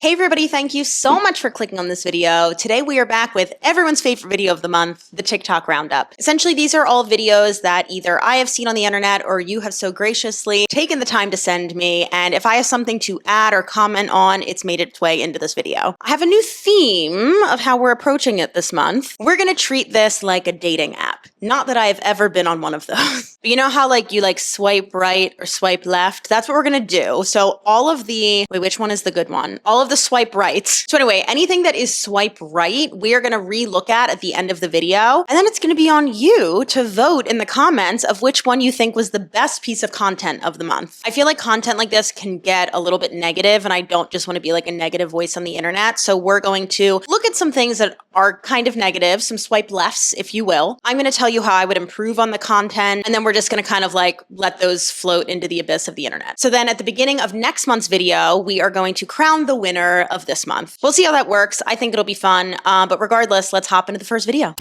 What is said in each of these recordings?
Hey everybody, thank you so much for clicking on this video. Today we are back with everyone's favorite video of the month, the TikTok Roundup. Essentially, these are all videos that either I have seen on the internet or you have so graciously taken the time to send me, and if I have something to add or comment on, it's made its way into this video. I have a new theme of how we're approaching it this month. We're gonna treat this like a dating app. Not that I have ever been on one of those. But you know how you swipe right or swipe left? That's what we're gonna do. So all of the, wait, which one is the good one? All of the swipe rights. So anyway, anything that is swipe right, we are going to re-look at the end of the video. And then it's going to be on you to vote in the comments of which one you think was the best piece of content of the month. I feel like content like this can get a little bit negative, and I don't just want to be like a negative voice on the internet. So we're going to look at some things that are kind of negative, some swipe lefts, if you will. I'm going to tell you how I would improve on the content, and then we're just going to kind of let those float into the abyss of the internet. So then at the beginning of next month's video, we are going to crown the winner of this month. We'll see how that works. I think it'll be fun. But regardless, let's hop into the first video.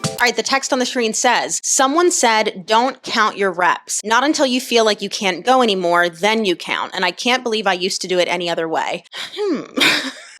All right, the text on the screen says, someone said, don't count your reps. Not until you feel like you can't go anymore, then you count. And I can't believe I used to do it any other way.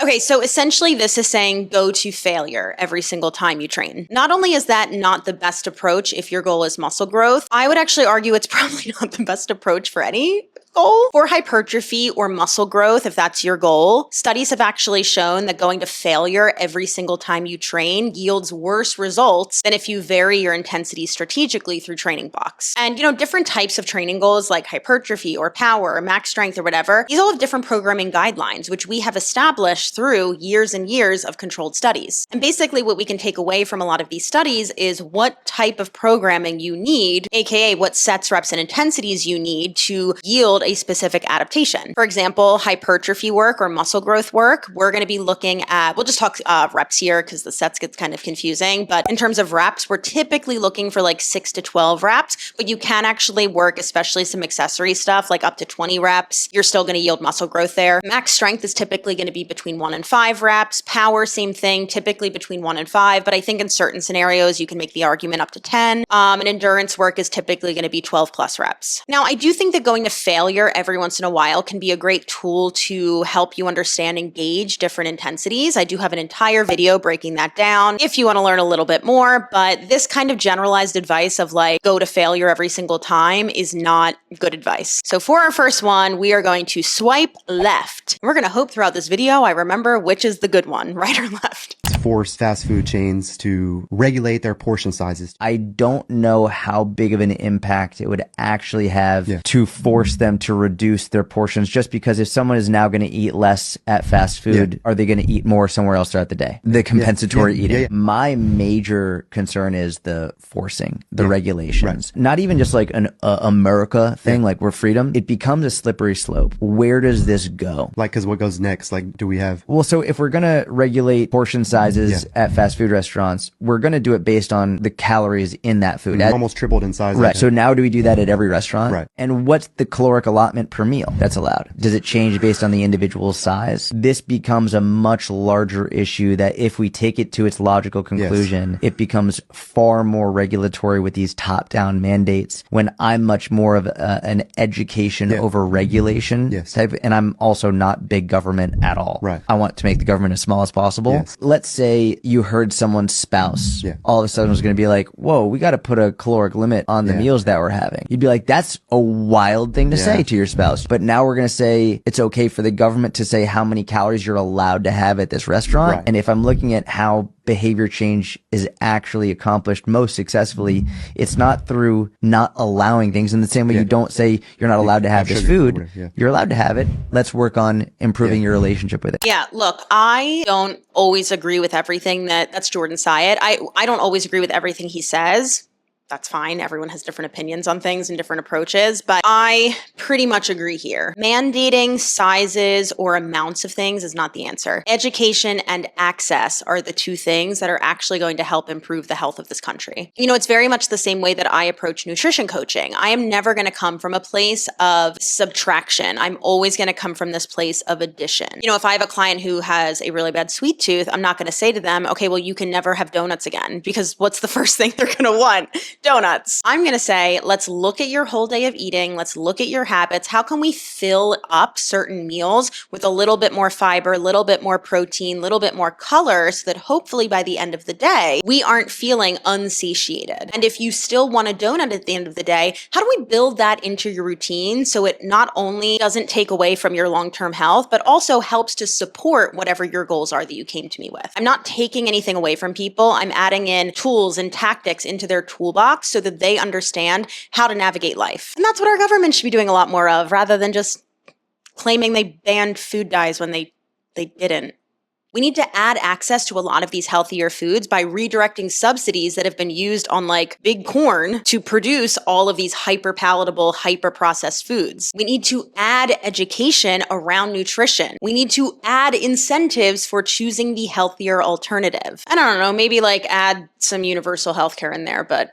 Okay, so essentially this is saying go to failure every single time you train. Not only is that not the best approach if your goal is muscle growth, I would actually argue it's probably not the best approach for any goal. For hypertrophy or muscle growth, if that's your goal, studies have actually shown that going to failure every single time you train yields worse results than if you vary your intensity strategically through training blocks. And different types of training goals like hypertrophy or power or max strength or whatever, these all have different programming guidelines, which we have established through years and years of controlled studies. And basically what we can take away from a lot of these studies is what type of programming you need, aka what sets, reps, and intensities you need to yield a specific adaptation. For example, hypertrophy work or muscle growth work, we're going to be looking at, we'll just talk reps here because the sets gets kind of confusing, but in terms of reps, we're typically looking for 6 to 12 reps, but you can actually work, especially some accessory stuff, up to 20 reps. You're still going to yield muscle growth there. Max strength is typically going to be between 1 and 5 reps. Power, same thing, typically between 1 and 5, but I think in certain scenarios, you can make the argument up to 10. And endurance work is typically going to be 12 plus reps. Now, I do think that going to failure every once in a while can be a great tool to help you understand and gauge different intensities. I do have an entire video breaking that down if you want to learn a little bit more, but this kind of generalized advice of go to failure every single time is not good advice. So for our first one, we are going to swipe left. We're going to hope throughout this video I remember which is the good one, right or left. Force fast food chains to regulate their portion sizes. I don't know how big of an impact it would actually have to force them to reduce their portions, just because if someone is now going to eat less at fast food, are they going to eat more somewhere else throughout the day? The compensatory eating. My major concern is the forcing, the regulations. Right. Not even just an America thing, we're freedom. It becomes a slippery slope. Where does this go? Because what goes next? Do we have... Well, so if we're going to regulate portion sizes at fast food restaurants, we're going to do it based on the calories in that food. Almost tripled in size. Right. So now do we do that at every restaurant? Right. And what's the caloric allotment per meal that's allowed? Does it change based on the individual size? This becomes a much larger issue that if we take it to its logical conclusion, it becomes far more regulatory with these top-down mandates, when I'm much more of an education over regulation type, and I'm also not big government at all. Right. I want to make the government as small as possible. Let's say you heard someone's spouse all of a sudden was going to be like, whoa, we got to put a caloric limit on the meals that we're having. You'd be like, that's a wild thing to say to your spouse. But now we're going to say it's okay for the government to say how many calories you're allowed to have at this restaurant. And if I'm looking at how behavior change is actually accomplished most successfully, it's not through not allowing things. In the same way you don't say you're not allowed to have this food, you're allowed to have it. Let's work on improving your relationship with it. Yeah, look, I don't always agree with everything that's Jordan Syatt. I don't always agree with everything he says. That's fine. Everyone has different opinions on things and different approaches, but I pretty much agree here. Mandating sizes or amounts of things is not the answer. Education and access are the two things that are actually going to help improve the health of this country. You know, it's very much the same way that I approach nutrition coaching. I am never going to come from a place of subtraction. I'm always going to come from this place of addition. You know, if I have a client who has a really bad sweet tooth, I'm not going to say to them, okay, well, you can never have donuts again, because what's the first thing they're going to want? Donuts. I'm going to say, let's look at your whole day of eating. Let's look at your habits. How can we fill up certain meals with a little bit more fiber, a little bit more protein, a little bit more color, so that hopefully by the end of the day, we aren't feeling unsatiated. And if you still want a donut at the end of the day, how do we build that into your routine so it not only doesn't take away from your long-term health, but also helps to support whatever your goals are that you came to me with? I'm not taking anything away from people. I'm adding in tools and tactics into their toolbox so that they understand how to navigate life. And that's what our government should be doing a lot more of, rather than just claiming they banned food dyes when they didn't. We need to add access to a lot of these healthier foods by redirecting subsidies that have been used on like big corn to produce all of these hyper palatable, hyper processed foods. We need to add education around nutrition. We need to add incentives for choosing the healthier alternative. And I don't know, maybe like add some universal healthcare in there, but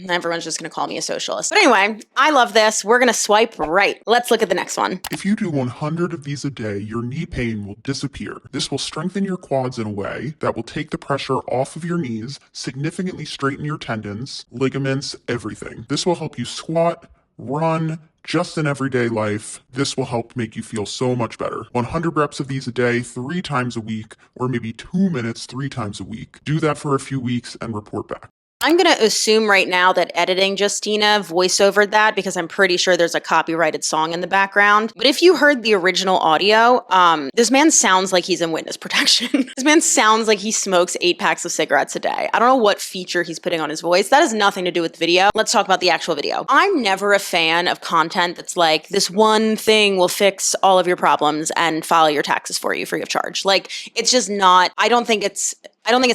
everyone's just going to call me a socialist. But anyway, I love this. We're going to swipe right. Let's look at the next one. If you do 100 of these a day, your knee pain will disappear. This will strengthen your quads in a way that will take the pressure off of your knees, significantly straighten your tendons, ligaments, everything. This will help you squat, run, just in everyday life. This will help make you feel so much better. 100 reps of these a day, 3 times a week, or maybe 2 minutes 3 times a week. Do that for a few weeks and report back. I'm going to assume right now that editing Justina voiceovered that, because I'm pretty sure there's a copyrighted song in the background. But if you heard the original audio, this man sounds like he's in witness protection. This man sounds like he smokes 8 packs of cigarettes a day. I don't know what feature he's putting on his voice. That has nothing to do with the video. Let's talk about the actual video. I'm never a fan of content that's like, this one thing will fix all of your problems and file your taxes for you free of charge. Like, it's just not, I don't think it's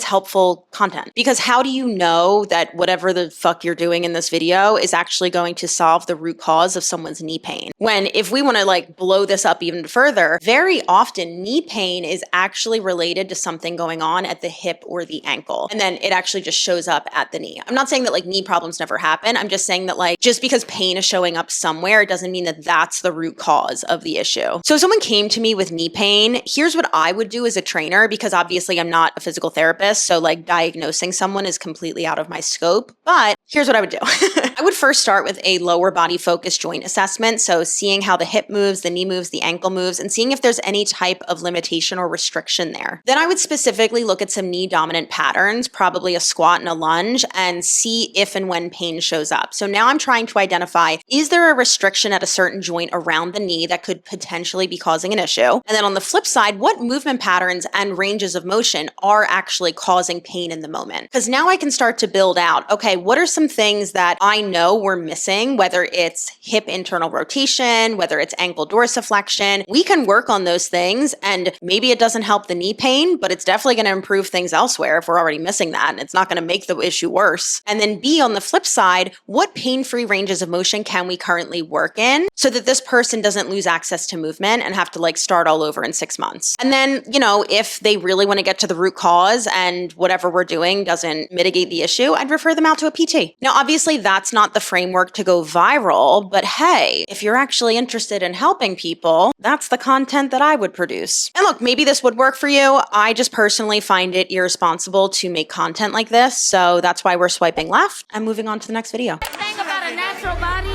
helpful content, because how do you know that whatever the fuck you're doing in this video is actually going to solve the root cause of someone's knee pain? When if we want to like blow this up even further, very often knee pain is actually related to something going on at the hip or the ankle. And then it actually just shows up at the knee. I'm not saying that like knee problems never happen. I'm just saying that like, just because pain is showing up somewhere, it doesn't mean that that's the root cause of the issue. So if someone came to me with knee pain, here's what I would do as a trainer, because obviously I'm not a physical therapist, so like diagnosing someone is completely out of my scope, but here's what I would do. I would first start with a lower body focused joint assessment, so seeing how the hip moves, the knee moves, the ankle moves, and seeing if there's any type of limitation or restriction there. Then I would specifically look at some knee dominant patterns, probably a squat and a lunge, and see if and when pain shows up. So now I'm trying to identify, is there a restriction at a certain joint around the knee that could potentially be causing an issue? And then on the flip side, what movement patterns and ranges of motion are actually causing pain in the moment? Because now I can start to build out, okay, what are some things that I know we're missing, whether it's hip internal rotation, whether it's ankle dorsiflexion. We can work on those things, and maybe it doesn't help the knee pain, but it's definitely going to improve things elsewhere if we're already missing that, and it's not going to make the issue worse. And then B, on the flip side, what pain-free ranges of motion can we currently work in so that this person doesn't lose access to movement and have to like start all over in 6 months? And then, you know, if they really want to get to the root cause and whatever we're doing doesn't mitigate the issue, I'd refer them out to a PT. Now, obviously that's not the framework to go viral, but hey, if you're actually interested in helping people, that's the content that I would produce. And look, maybe this would work for you. I just personally find it irresponsible to make content like this, so that's why we're swiping left and moving on to the next video. The thing about a natural body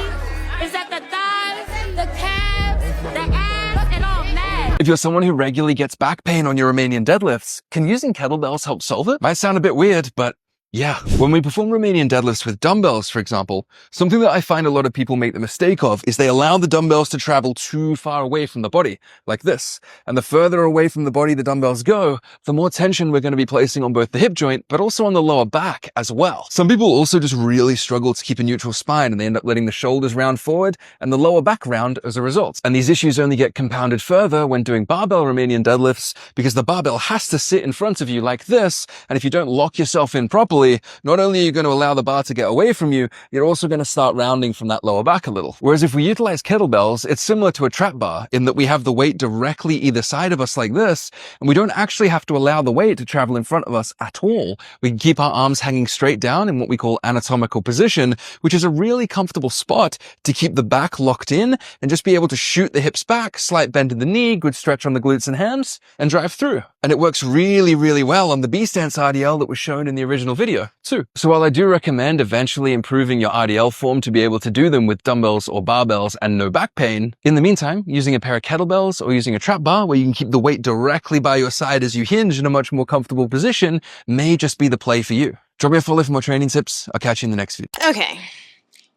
is that the thighs, the calves, the abs, it all matters. If you're someone who regularly gets back pain on your Romanian deadlifts, can using kettlebells help solve it? Might sound a bit weird, but yeah. When we perform Romanian deadlifts with dumbbells, for example, something that I find a lot of people make the mistake of is they allow the dumbbells to travel too far away from the body, like this. And the further away from the body the dumbbells go, the more tension we're going to be placing on both the hip joint, but also on the lower back as well. Some people also just really struggle to keep a neutral spine, and they end up letting the shoulders round forward and the lower back round as a result. And these issues only get compounded further when doing barbell Romanian deadlifts, because the barbell has to sit in front of you like this, and if you don't lock yourself in properly, properly, not only are you going to allow the bar to get away from you, you're also going to start rounding from that lower back a little. Whereas if we utilize kettlebells, it's similar to a trap bar in that we have the weight directly either side of us like this, and we don't actually have to allow the weight to travel in front of us at all. We can keep our arms hanging straight down in what we call anatomical position, which is a really comfortable spot to keep the back locked in and just be able to shoot the hips back, slight bend in the knee, good stretch on the glutes and hams, and drive through. And it works really, really well on the B-stance RDL that was shown in the original video too. So while I do recommend eventually improving your RDL form to be able to do them with dumbbells or barbells and no back pain, in the meantime, using a pair of kettlebells or using a trap bar where you can keep the weight directly by your side as you hinge in a much more comfortable position may just be the play for you. Drop me a follow for more training tips. I'll catch you in the next video. Okay.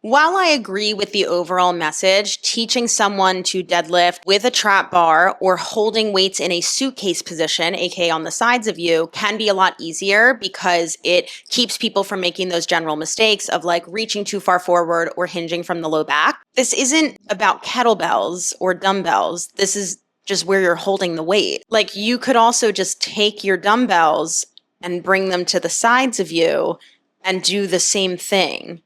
While I agree with the overall message, teaching someone to deadlift with a trap bar or holding weights in a suitcase position, aka on the sides of you, can be a lot easier because it keeps people from making those general mistakes of like reaching too far forward or hinging from the low back. This isn't about kettlebells or dumbbells. This is just where you're holding the weight. Like you could also just take your dumbbells and bring them to the sides of you and do the same thing.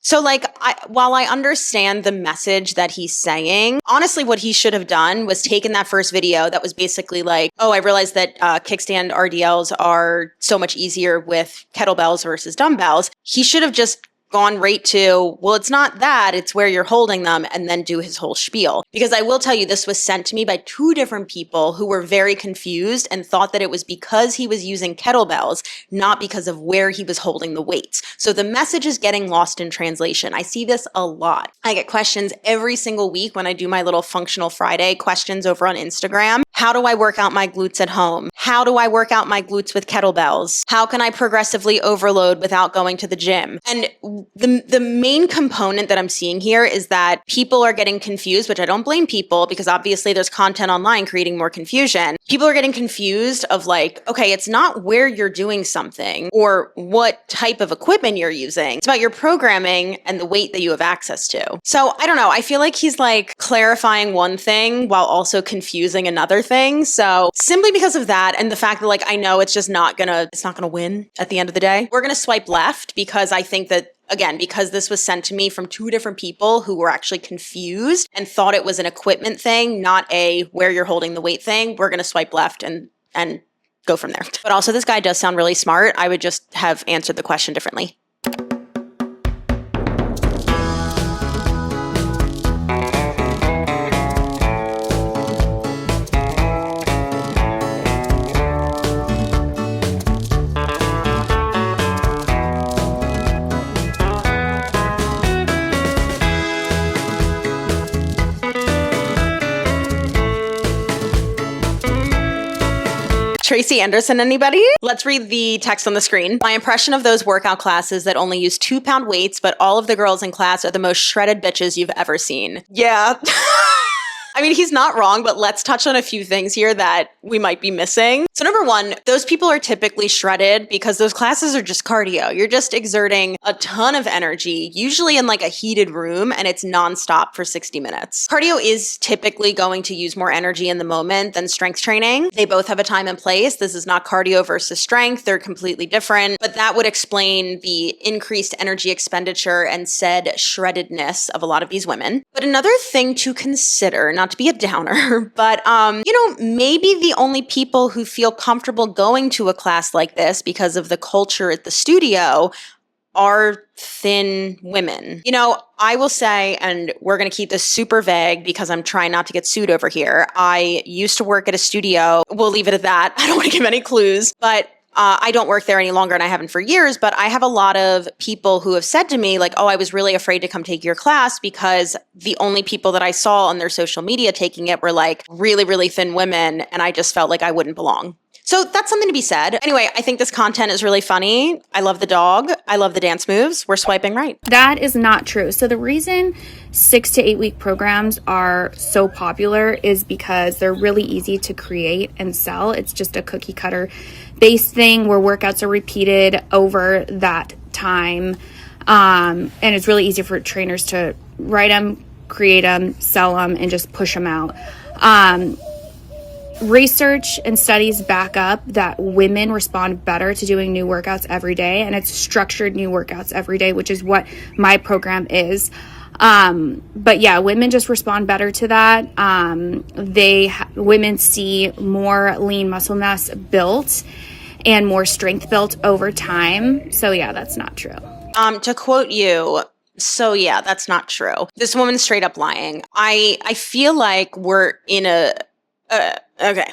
So like, while I understand the message that he's saying, honestly, what he should have done was taken that first video that was basically like, oh, I realized that kickstand RDLs are so much easier with kettlebells versus dumbbells. He should have just gone right to, well, it's not that, it's where you're holding them, and then do his whole spiel. Because I will tell you, this was sent to me by 2 different people who were very confused and thought that it was because he was using kettlebells, not because of where he was holding the weights. So the message is getting lost in translation. I see this a lot. I get questions every single week when I do my little Functional Friday questions over on Instagram. How do I work out my glutes at home? How do I work out my glutes with kettlebells? How can I progressively overload without going to the gym? And the main component that I'm seeing here is that people are getting confused, which I don't blame people because obviously there's content online creating more confusion. People are getting confused of like, okay, it's not where you're doing something or what type of equipment you're using. It's about your programming and the weight that you have access to. So I don't know. I feel like he's like clarifying one thing while also confusing another thing. So simply because of that and the fact that like, I know it's not gonna win at the end of the day, we're gonna swipe left because I think that, again, because this was sent to me from 2 different people who were actually confused and thought it was an equipment thing, not a where you're holding the weight thing, we're going to swipe left and go from there. But also, this guy does sound really smart. I would just have answered the question differently. Tracy Anderson, anybody? Let's read the text on the screen. My impression of those workout classes that only use 2-pound weights, but all of the girls in class are the most shredded bitches you've ever seen. Yeah. I mean, he's not wrong, but let's touch on a few things here that we might be missing. So number one, those people are typically shredded because those classes are just cardio. You're just exerting a ton of energy, usually in like a heated room, and it's nonstop for 60 minutes. Cardio is typically going to use more energy in the moment than strength training. They both have a time and place. This is not cardio versus strength. They're completely different, but that would explain the increased energy expenditure and said shreddedness of a lot of these women. But another thing to consider, not to be a downer, but, maybe the only people who feel comfortable going to a class like this because of the culture at the studio are thin women. I will say, and we're going to keep this super vague because I'm trying not to get sued over here. I used to work at a studio. We'll leave it at that. I don't want to give any clues, but I don't work there any longer and I haven't for years, but I have a lot of people who have said to me like, oh, I was really afraid to come take your class because the only people that I saw on their social media taking it were like really, really thin women. And I just felt like I wouldn't belong. So that's something to be said. Anyway, I think this content is really funny. I love the dog. I love the dance moves. We're swiping right. That is not true. So the reason 6 to 8 week programs are so popular is because they're really easy to create and sell. It's just a cookie cutter based thing where workouts are repeated over that time. And it's really easy for trainers to write them, create them, sell them, and just push them out. research and studies back up that women respond better to doing new workouts every day, and it's structured new workouts every day, which is what my program is. But yeah, women just respond better to that. Women see more lean muscle mass built and more strength built over time. So yeah, that's not true. To quote you, so yeah, that's not true. This woman's straight up lying. I feel like we're in okay,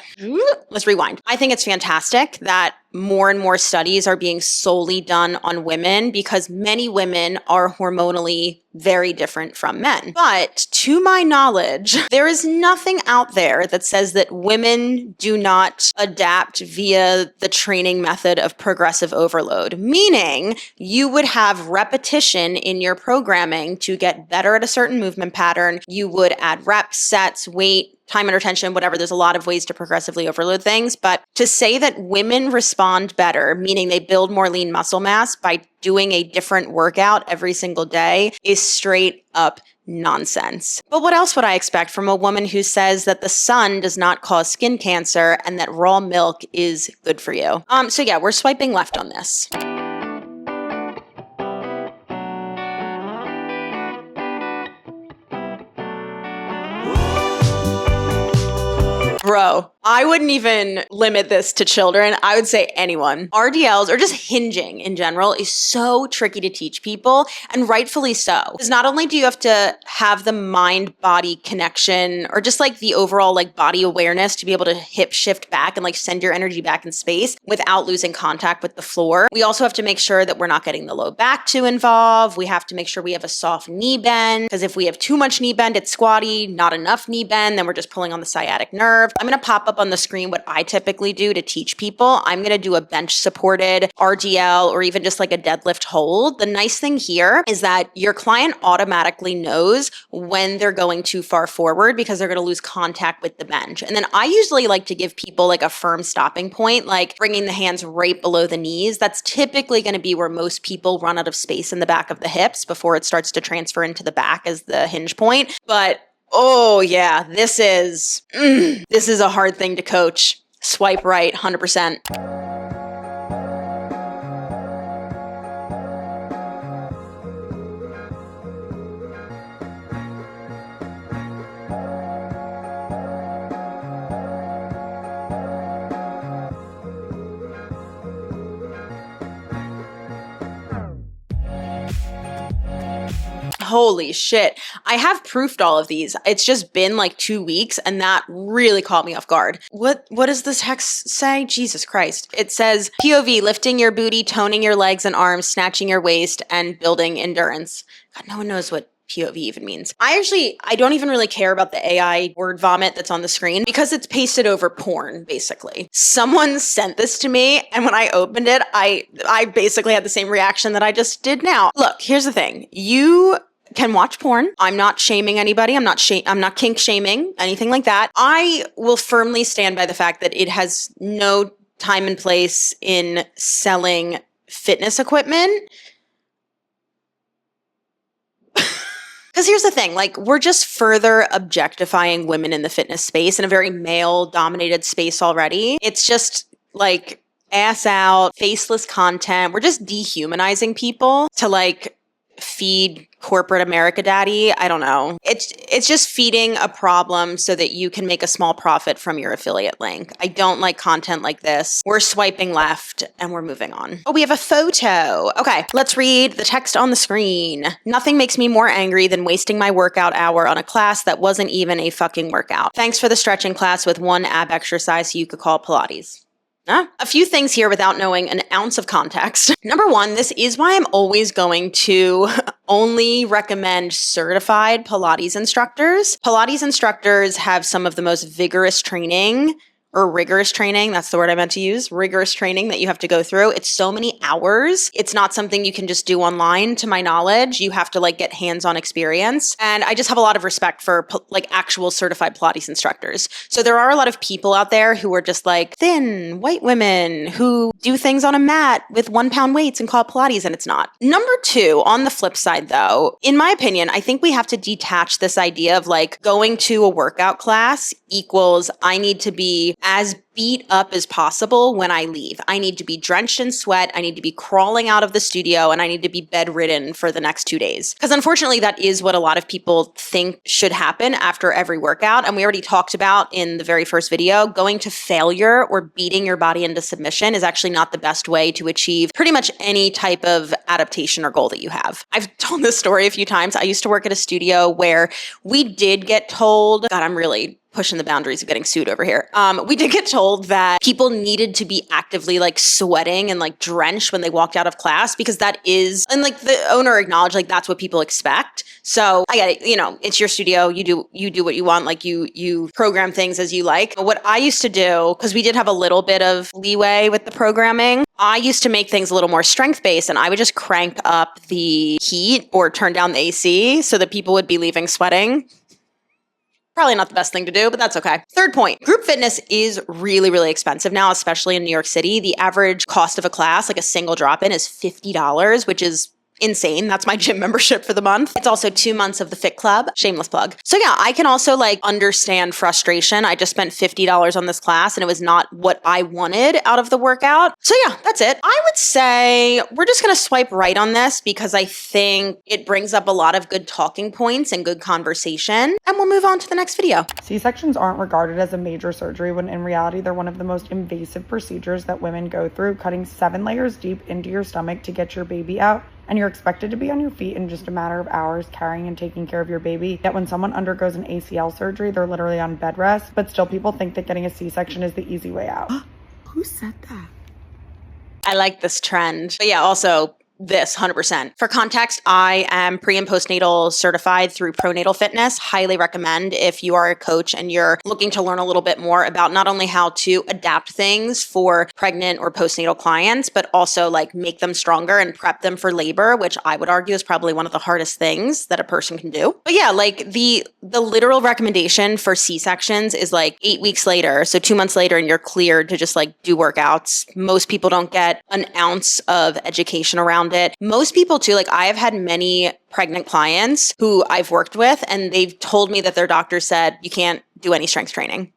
let's rewind. I think it's fantastic that more and more studies are being solely done on women because many women are hormonally very different from men. But to my knowledge, there is nothing out there that says that women do not adapt via the training method of progressive overload, meaning you would have repetition in your programming to get better at a certain movement pattern. You would add reps, sets, weight, time under tension, whatever. There's a lot of ways to progressively overload things. But to say that women respond better, meaning they build more lean muscle mass by doing a different workout every single day, is straight up nonsense. But what else would I expect from a woman who says that the sun does not cause skin cancer and that raw milk is good for you? So yeah, we're swiping left on this. Bro, I wouldn't even limit this to children. I would say anyone. RDLs, or just hinging in general, is so tricky to teach people, and rightfully so. Because not only do you have to have the mind-body connection, or just like the overall like body awareness to be able to hip shift back and like send your energy back in space without losing contact with the floor. We also have to make sure that we're not getting the low back too involved. We have to make sure we have a soft knee bend, because if we have too much knee bend, it's squatty, not enough knee bend, then we're just pulling on the sciatic nerve. I'm going to pop up on the screen what I typically do to teach people. I'm going to do a bench supported RDL or even just like a deadlift hold. The nice thing here is that your client automatically knows when they're going too far forward because they're going to lose contact with the bench. And then I usually like to give people like a firm stopping point, like bringing the hands right below the knees. That's typically going to be where most people run out of space in the back of the hips before it starts to transfer into the back as the hinge point. But oh yeah, this is a hard thing to coach. Swipe right, 100%. Holy shit. I have proofed all of these. It's just been like 2 weeks and that really caught me off guard. What does this text say? Jesus Christ. It says POV, lifting your booty, toning your legs and arms, snatching your waist, and building endurance. God, no one knows what POV even means. I don't even really care about the AI word vomit that's on the screen because it's pasted over porn, basically. Someone sent this to me, and when I opened it, I basically had the same reaction that I just did now. Look, here's the thing. You can watch porn. I'm not shaming anybody. I'm not kink shaming, anything like that. I will firmly stand by the fact that it has no time and place in selling fitness equipment. Because here's the thing, like, we're just further objectifying women in the fitness space in a very male-dominated space already. It's just, like, ass out, faceless content. We're just dehumanizing people to, like, feed corporate America daddy. I don't know. It's just feeding a problem so that you can make a small profit from your affiliate link. I don't like content like this. We're swiping left and we're moving on. Oh, we have a photo. Okay, let's read the text on the screen. Nothing makes me more angry than wasting my workout hour on a class that wasn't even a fucking workout. Thanks for the stretching class with one ab exercise you could call Pilates. A few things here without knowing an ounce of context. Number one, this is why I'm always going to only recommend certified Pilates instructors. Pilates instructors have some of the most vigorous training or rigorous training. That's the word I meant to use. Rigorous training that you have to go through. It's so many hours. It's not something you can just do online, to my knowledge. You have to like get hands-on experience. And I just have a lot of respect for like actual certified Pilates instructors. So there are a lot of people out there who are just like thin white women who do things on a mat with 1 pound weights and call it Pilates, and it's not. Number two, on the flip side though, in my opinion, I think we have to detach this idea of like going to a workout class equals I need to be as beat up as possible when I leave. I need to be drenched in sweat. I need to be crawling out of the studio, and I need to be bedridden for the next 2 days. Because unfortunately, that is what a lot of people think should happen after every workout. And we already talked about in the very first video, going to failure or beating your body into submission is actually not the best way to achieve pretty much any type of adaptation or goal that you have. I've told this story a few times. I used to work at a studio where we did get told, God, I'm really pushing the boundaries of getting sued over here. We did get told that people needed to be actively like sweating and like drenched when they walked out of class, because that is, and like the owner acknowledged, like that's what people expect. So I get it, you know, it's your studio. You do what you want. Like you program things as you like. But what I used to do, because we did have a little bit of leeway with the programming, I used to make things a little more strength-based, and I would just crank up the heat or turn down the AC so that people would be leaving sweating. Probably not the best thing to do, but that's okay. Third point, group fitness is really, really expensive now, especially in New York City. The average cost of a class, like a single drop-in, is $50, which is insane. That's my gym membership for the month. It's also 2 months of the Fit Club. Shameless plug. So yeah, I can also like understand frustration. I just spent $50 on this class and it was not what I wanted out of the workout. So yeah, that's it. I would say we're just going to swipe right on this because I think it brings up a lot of good talking points and good conversation. And we'll move on to the next video. C-sections aren't regarded as a major surgery when in reality they're one of the most invasive procedures that women go through, cutting 7 layers deep into your stomach to get your baby out. And you're expected to be on your feet in just a matter of hours carrying and taking care of your baby. Yet when someone undergoes an ACL surgery, they're literally on bed rest, but still people think that getting a C-section is the easy way out. Who said that? I like this trend. But yeah, also this 100%. For context, I am pre and postnatal certified through Pronatal Fitness. Highly recommend if you are a coach and you're looking to learn a little bit more about not only how to adapt things for pregnant or postnatal clients, but also like make them stronger and prep them for labor, which I would argue is probably one of the hardest things that a person can do. But yeah, like the literal recommendation for C-sections is like 8 weeks later. So 2 months later and you're cleared to just like do workouts. Most people don't get an ounce of education around it. Most people too, like I have had many pregnant clients who I've worked with and they've told me that their doctor said, you can't do any strength training.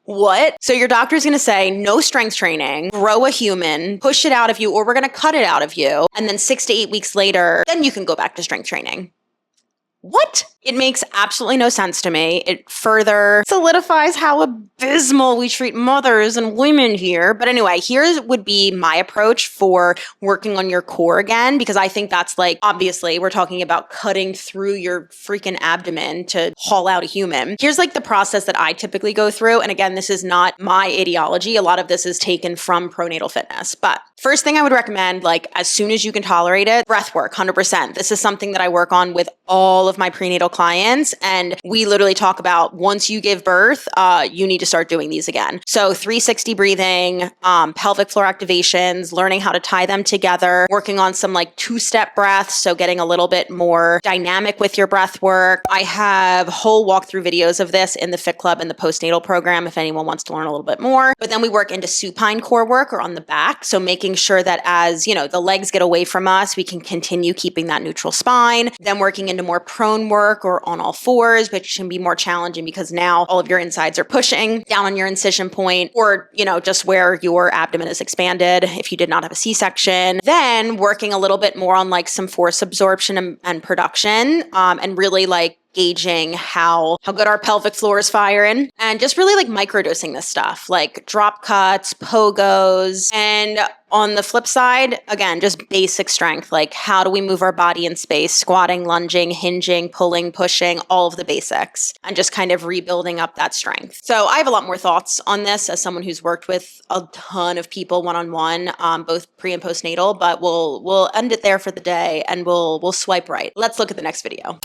What? So your doctor's going to say, no strength training, grow a human, push it out of you, or we're going to cut it out of you. And then 6 to 8 weeks later, then you can go back to strength training. What? It makes absolutely no sense to me. It further solidifies how abysmal we treat mothers and women here. But anyway, here would be my approach for working on your core again, because I think that's like, obviously, we're talking about cutting through your freaking abdomen to haul out a human. Here's like the process that I typically go through. And again, this is not my ideology. A lot of this is taken from Pronatal Fitness. But first thing I would recommend, like as soon as you can tolerate it, breath work, 100%. This is something that I work on with all of my prenatal clients. And we literally talk about once you give birth, you need to start doing these again. So 360 breathing, pelvic floor activations, learning how to tie them together, working on some like 2-step breaths. So getting a little bit more dynamic with your breath work. I have whole walkthrough videos of this in the Fit Club and the postnatal program if anyone wants to learn a little bit more. But then we work into supine core work or on the back. So making sure that as, you know, the legs get away from us, we can continue keeping that neutral spine. Then working into more prone work or on all fours, which can be more challenging because now all of your insides are pushing down on your incision point, or, you know, just where your abdomen is expanded if you did not have a C-section. Then working a little bit more on like some force absorption and production, and really like gauging how good our pelvic floor is firing, and just really like microdosing this stuff, like drop cuts, pogos. And on the flip side, again, just basic strength, like how do we move our body in space, squatting, lunging, hinging, pulling, pushing, all of the basics, and just kind of rebuilding up that strength. So I have a lot more thoughts on this as someone who's worked with a ton of people one-on-one, both pre and postnatal, but we'll end it there for the day and we'll swipe right. Let's look at the next video.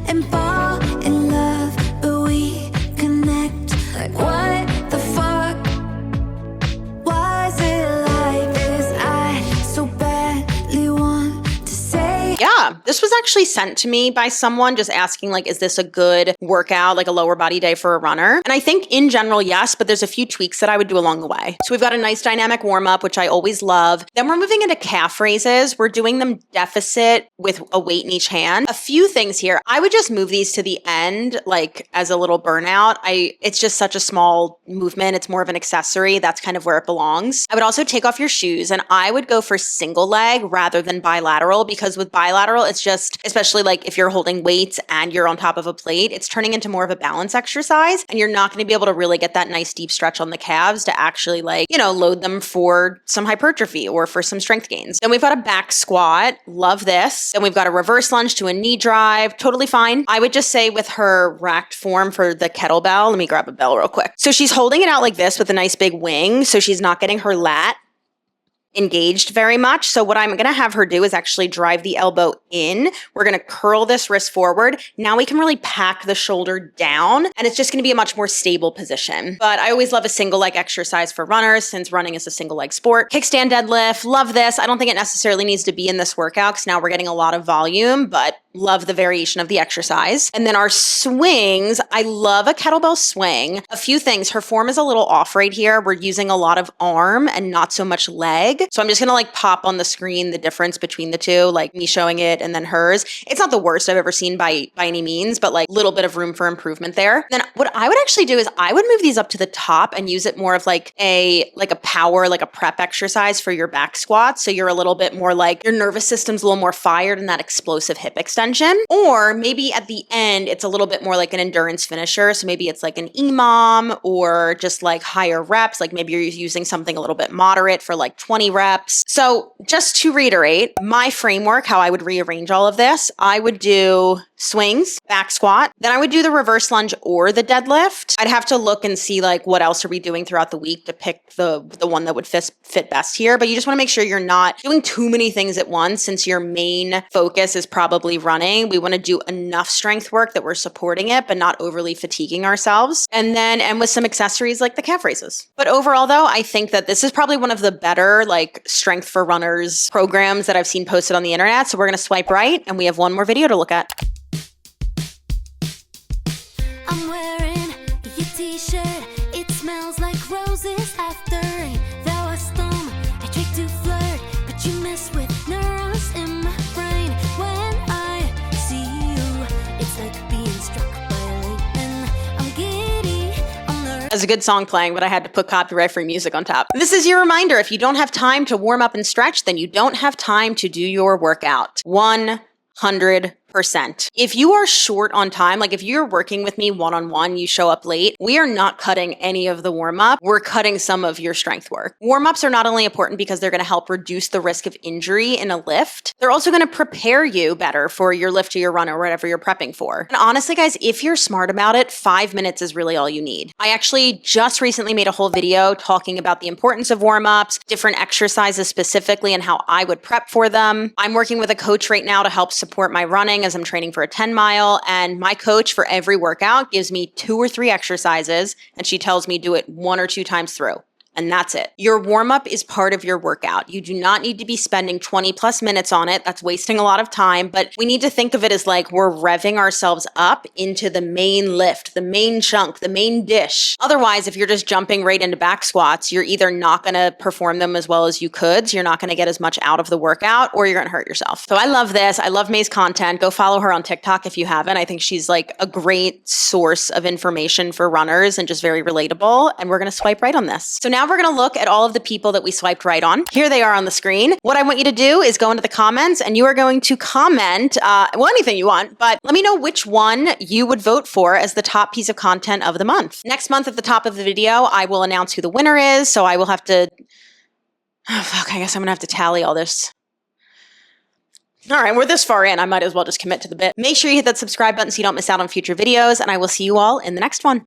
and fall in love, but we connect. Like what the fuck? Why is it like this? I so badly want to say. Yeah, this was actually sent to me by someone just asking, like, is this a good workout, like a lower body day for a runner? And I think in general, yes, but there's a few tweaks that I would do along the way. So we've got a nice dynamic warm up, which I always love. Then we're moving into calf raises. We're doing them deficit with a weight in each hand. A few things here. I would just move these to the end, like as a little burnout. It's just such a small movement. It's more of an accessory. That's kind of where it belongs. I would also take off your shoes and I would go for single leg rather than bilateral, because with bilateral, it's just, especially like if you're holding weights and you're on top of a plate, it's turning into more of a balance exercise and you're not going to be able to really get that nice deep stretch on the calves to actually like, load them for some hypertrophy or for some strength gains. Then we've got a back squat. Love this. Then we've got a reverse lunge to a knee drive. Totally fine. I would just say with her racked form for the kettlebell, let me grab a bell real quick. So she's holding it out like this with a nice big wing. So she's not getting her lat engaged very much. So what I'm going to have her do is actually drive the elbow in. We're going to curl this wrist forward. Now we can really pack the shoulder down and it's just going to be a much more stable position. But I always love a single leg exercise for runners since running is a single leg sport. Kickstand deadlift. Love this. I don't think it necessarily needs to be in this workout because now we're getting a lot of volume, but love the variation of the exercise. And then our swings, I love a kettlebell swing. A few things. Her form is a little off right here. We're using a lot of arm and not so much leg. So I'm just going to like pop on the screen the difference between the two, like me showing it and then hers. It's not the worst I've ever seen by any means, but like a little bit of room for improvement there. Then what I would actually do is I would move these up to the top and use it more of like a power, like a prep exercise for your back squat. So you're a little bit more like your nervous system's a little more fired in that explosive hip extension. Or maybe at the end, it's a little bit more like an endurance finisher. So maybe it's like an EMOM or just like higher reps. Like maybe you're using something a little bit moderate for like 20 reps. So just to reiterate my framework, how I would rearrange all of this, I would do swings, back squat. Then I would do the reverse lunge or the deadlift. I'd have to look and see like what else are we doing throughout the week to pick the one that would fit best here. But you just want to make sure you're not doing too many things at once since your main focus is probably running. We want to do enough strength work that we're supporting it, but not overly fatiguing ourselves. And then end with some accessories like the calf raises. But overall though, I think that this is probably one of the better like strength for runners programs that I've seen posted on the internet. So we're going to swipe right and we have one more video to look at. I'm wearing your t-shirt. It smells like roses after rain. Though I storm, I tried to flirt, but you mess with neurons in my brain. When I see you, it's like being struck by lightning. I'm giddy on the. As a good song playing, but I had to put copyright-free music on top. This is your reminder. If you don't have time to warm up and stretch, then you don't have time to do your workout. 100%. If you are short on time, like if you're working with me one-on-one, you show up late, we are not cutting any of the warm-up. We're cutting some of your strength work. Warm-ups are not only important because they're going to help reduce the risk of injury in a lift, they're also going to prepare you better for your lift or your run or whatever you're prepping for. And honestly, guys, if you're smart about it, 5 minutes is really all you need. I actually just recently made a whole video talking about the importance of warm-ups, different exercises specifically, and how I would prep for them. I'm working with a coach right now to help support my running as I'm training for a 10 mile. And my coach for every workout gives me 2 or 3 exercises and she tells me do it 1 or 2 times through. And that's it. Your warm-up is part of your workout. You do not need to be spending 20 plus minutes on it. That's wasting a lot of time, but we need to think of it as like we're revving ourselves up into the main lift, the main chunk, the main dish. Otherwise, if you're just jumping right into back squats, you're either not going to perform them as well as you could, so you're not going to get as much out of the workout, or you're going to hurt yourself. So I love this. I love May's content. Go follow her on TikTok if you haven't. I think she's like a great source of information for runners and just very relatable. And we're going to swipe right on this. So now we're going to look at all of the people that we swiped right on. Here they are on the screen. What I want you to do is go into the comments and you are going to comment, anything you want, but let me know which one you would vote for as the top piece of content of the month. Next month at the top of the video, I will announce who the winner is. So I will have to, I guess I'm going to have to tally all this. All right, we're this far in. I might as well just commit to the bit. Make sure you hit that subscribe button so you don't miss out on future videos, and I will see you all in the next one.